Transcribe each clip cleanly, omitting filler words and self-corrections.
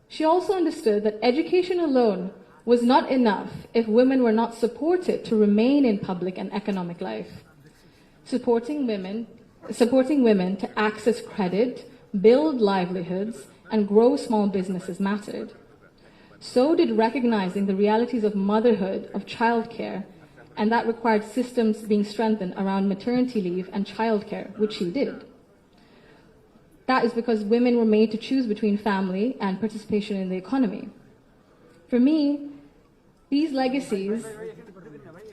She also understood that education alone was not enough if women were not supported to remain in public and economic life. Supporting women to access credit, build livelihoods, and grow small businesses mattered. So did recognizing the realities of motherhood, of childcare, and that required systems being strengthened around maternity leave and childcare, which she did. That is because women were made to choose between family and participation in the economy. For me, these legacies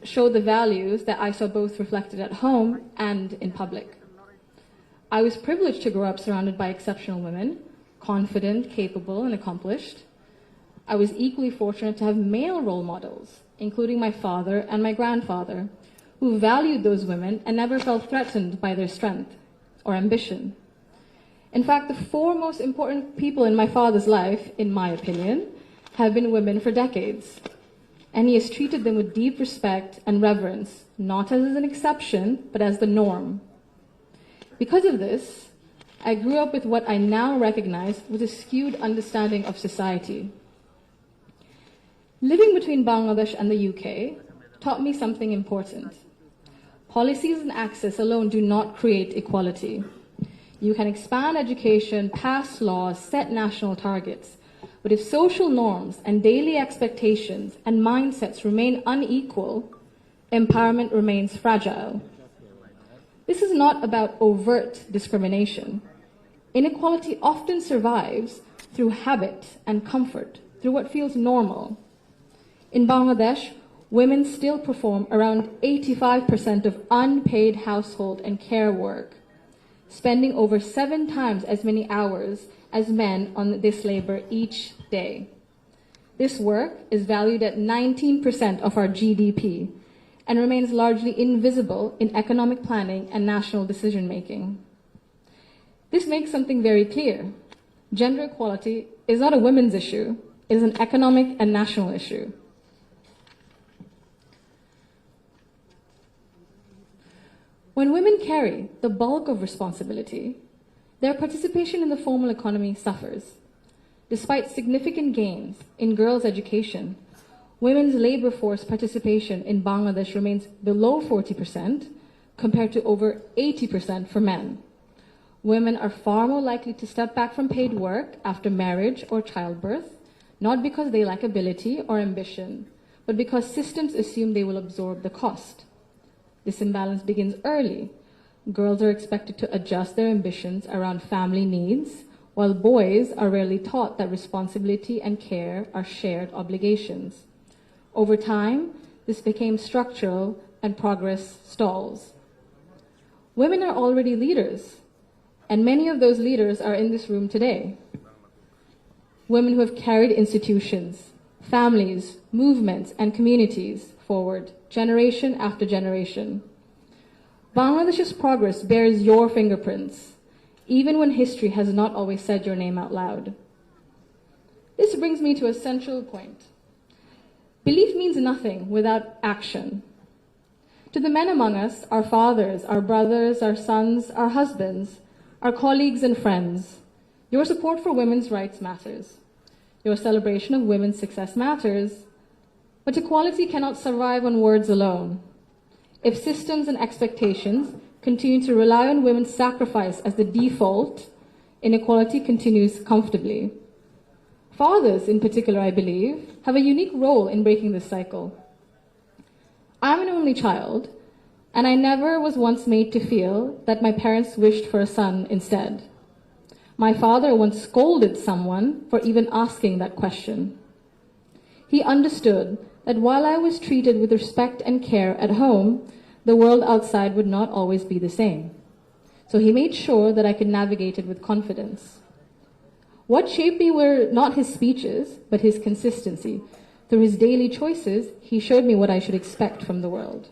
show the values that I saw both reflected at home and in public. I was privileged to grow up surrounded by exceptional women, confident, capable, and accomplished. I was equally fortunate to have male role models, including my father and my grandfather, who valued those women and never felt threatened by their strength or ambition. In fact, the four most important people in my father's life, in my opinion, have been women for decades. And he has treated them with deep respect and reverence, not as an exception, but as the norm. Because of this, I grew up with what I now recognize was a skewed understanding of society. Living between Bangladesh and the UK taught me something important. Policies and access alone do not create equality. You can expand education, pass laws, set national targets, but if social norms and daily expectations and mindsets remain unequal, empowerment remains fragile. This is not about overt discrimination. Inequality often survives through habit and comfort, through what feels normal. In Bangladesh, women still perform around 85% of unpaid household and care work, spending over 7 times as many hours as men on this labor each day. This work is valued at 19% of our GDP and remains largely invisible in economic planning and national decision-making. This makes something very clear. Gender equality is not a women's issue, it is an economic and national issue. When women carry the bulk of responsibility, their participation in the formal economy suffers. Despite significant gains in girls' education, women's labor force participation in Bangladesh remains below 40% compared to over 80% for men. Women are far more likely to step back from paid work after marriage or childbirth, not because they lack ability or ambition, but because systems assume they will absorb the cost. This imbalance begins early. Girls are expected to adjust their ambitions around family needs, while boys are rarely taught that responsibility and care are shared obligations. Over time, this became structural and progress stalls. Women are already leaders, and many of those leaders are in this room today. Women who have carried institutions, families, movements, and communities forward, generation after generation. Bangladesh's progress bears your fingerprints, even when history has not always said your name out loud. This brings me to a central point. Belief means nothing without action. To the men among us, our fathers, our brothers, our sons, our husbands, our colleagues and friends, your support for women's rights matters. Your celebration of women's success matters. But equality cannot survive on words alone. If systems and expectations continue to rely on women's sacrifice as the default, inequality continues comfortably. Fathers, in particular, I believe, have a unique role in breaking this cycle. I'm an only child, and I never was once made to feel that my parents wished for a son instead. My father once scolded someone for even asking that question. He understood that while I was treated with respect and care at home, the world outside would not always be the same. So he made sure that I could navigate it with confidence. What shaped me were not his speeches, but his consistency. Through his daily choices, he showed me what I should expect from the world.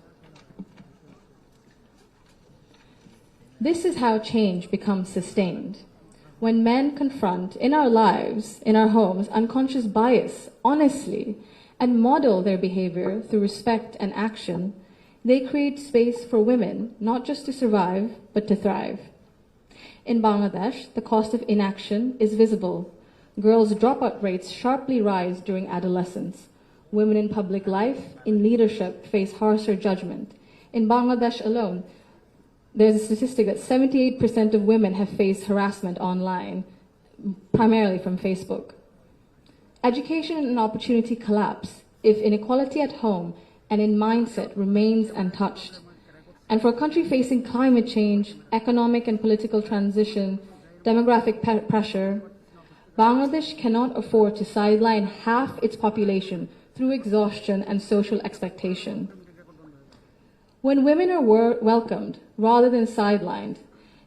This is how change becomes sustained. When men confront in our lives, in our homes, unconscious bias, honestly, and model their behavior through respect and action, they create space for women, not just to survive, but to thrive. In Bangladesh, the cost of inaction is visible. Girls' dropout rates sharply rise during adolescence. Women in public life, in leadership, face harsher judgment. In Bangladesh alone, there's a statistic that 78% of women have faced harassment online, primarily from Facebook. Education and opportunity collapse if inequality at home and in mindset remains untouched. And for a country facing climate change, economic and political transition, demographic pressure, Bangladesh cannot afford to sideline half its population through exhaustion and social expectation. When women are welcomed rather than sidelined,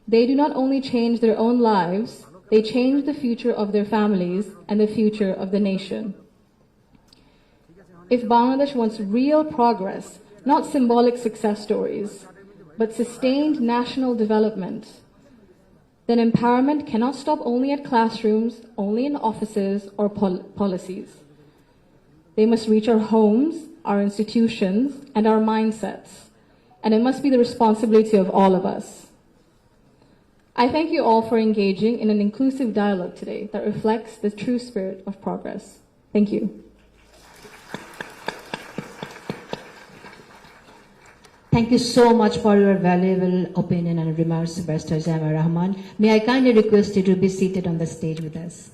they do not only change their own lives, they change the future of their families and the future of the nation. If Bangladesh wants real progress, not symbolic success stories, but sustained national development, then empowerment cannot stop only at classrooms, only in offices or policies. They must reach our homes, our institutions, and our mindsets, and it must be the responsibility of all of us. I thank you all for engaging in an inclusive dialogue today that reflects the true spirit of progress. Thank you. Thank you so much for your valuable opinion and remarks, Barrister Zaima Rahman. May I kindly request you to be seated on the stage with us.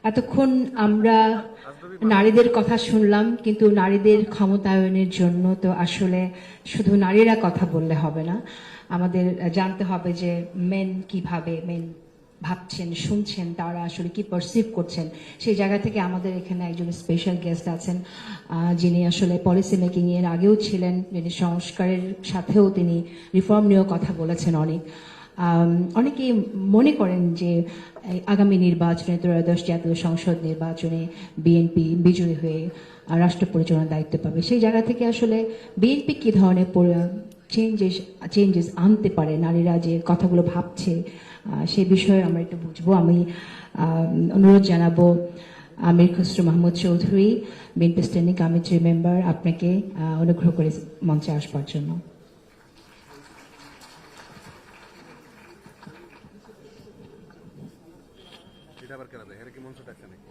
এতক্ষণ আমরা নারীদের কথা শুনলাম, কিন্তু নারীদের ক্ষমতায়নের জন্য তো আসলে শুধু নারীরা কথা বললে হবে না, আমাদের জানতে হবে যে মেন কিভাবে মেন ভাবছেন, শুনছেন, তারা আসলে কি পারসিভ করছেন। সেই জায়গা থেকে আমাদের এখানে একজন স্পেশাল গেস্ট আছেন, যিনি আসলে পলিসি মেকিং এর আগেও ছিলেন, যিনি সংস্কারের সাথেও তিনি রিফর্ম নিয়েও কথা বলেছেন অনেক। অনেকেই মনে করেন যে আগামী নির্বাচনে, ত্রয়োদশ জাতীয় সংসদ নির্বাচনে বিএনপি বিজয়ী হয়ে রাষ্ট্র পরিচালনার দায়িত্ব পাবে। সেই জায়গা থেকে আসলে বিএনপি কি ধরনের চেঞ্জেস আনতে পারে, নারীরা যে কথাগুলো ভাবছে সেই বিষয়ে আমরা একটু বুঝবো। আমি অনুরোধ জানাবো আমির খসরু মাহমুদ চৌধুরী, বিএনপি স্ট্যান্ডিং কমিটির মেম্বার, আপনাকে অনুগ্রহ করে মঞ্চে আসবার জন্য। এটা আবার কেন দেয়, এর কি মঞ্চ ডাকছে নাকি?